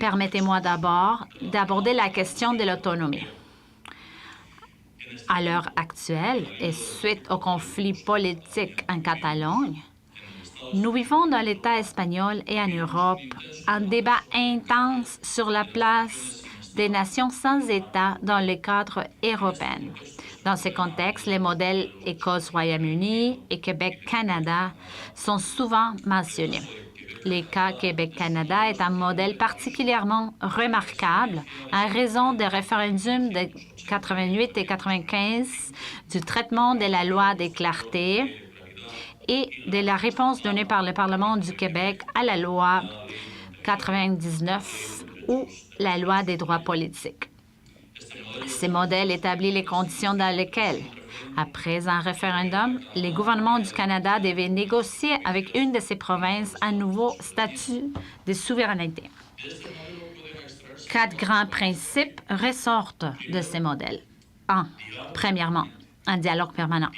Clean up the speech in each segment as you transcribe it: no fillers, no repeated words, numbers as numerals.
Permettez-moi d'abord d'aborder la question de l'autonomie. À l'heure actuelle, et suite au conflit politique en Catalogne, nous vivons dans l'État espagnol et en Europe un débat intense sur la place des nations sans État dans le cadre européen. Dans ce contexte, les modèles Écosse-Royaume-Uni et Québec-Canada sont souvent mentionnés. Le cas Québec-Canada est un modèle particulièrement remarquable en raison des référendums de 88 et 95, du traitement de la loi des clartés et de la réponse donnée par le Parlement du Québec à la loi 99 ou la loi des droits politiques. Ces modèles établissent les conditions dans lesquelles, après un référendum, le gouvernement du Canada devait négocier avec une de ses provinces un nouveau statut de souveraineté. 4 grands principes ressortent de ces modèles. 1. Premièrement, un dialogue permanent.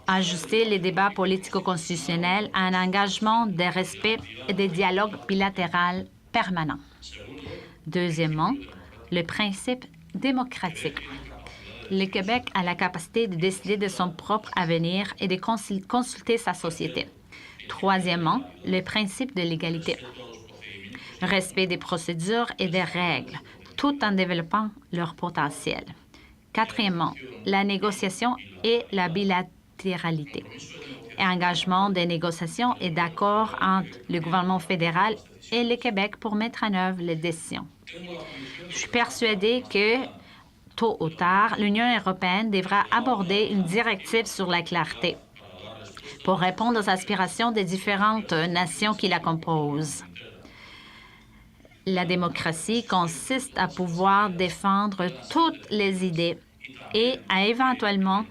Ajuster les débats politico-constitutionnels à un engagement de respect et de dialogue bilatéral permanent. Deuxièmement, le principe démocratique. Le Québec a la capacité de décider de son propre avenir et de consulter sa société. Troisièmement, le principe de l'égalité. Respect des procédures et des règles, tout en développant leur potentiel. Quatrièmement, la négociation et la bilatéralité. Et engagement des négociations et d'accords entre le gouvernement fédéral et le Québec pour mettre en œuvre les décisions. Je suis persuadée que, tôt ou tard, l'Union européenne devra aborder une directive sur la clarté pour répondre aux aspirations des différentes nations qui la composent. La démocratie consiste à pouvoir défendre toutes les idées et à éventuellement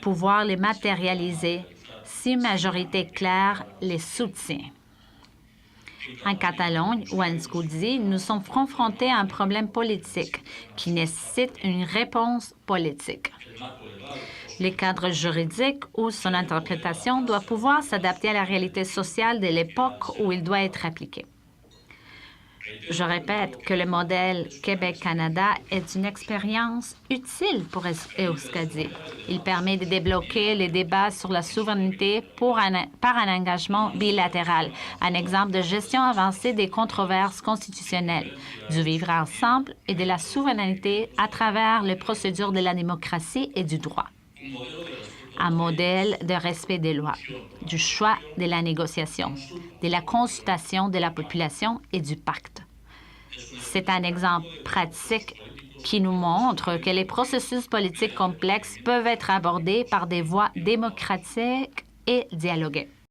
pouvoir les matérialiser si une majorité claire les soutient. En Catalogne ou en Scotie, nous sommes confrontés à un problème politique qui nécessite une réponse politique. Le cadre juridique ou son interprétation doit pouvoir s'adapter à la réalité sociale de l'époque où il doit être appliqué. Je répète que le modèle Québec-Canada est une expérience utile pour Euskadi. Il permet de débloquer les débats sur la souveraineté par un engagement bilatéral, un exemple de gestion avancée des controverses constitutionnelles, du vivre ensemble et de la souveraineté à travers les procédures de la démocratie et du droit. Un modèle de respect des lois, du choix de la négociation, de la consultation de la population et du pacte. C'est un exemple pratique qui nous montre que les processus politiques complexes peuvent être abordés par des voies démocratiques et dialoguées.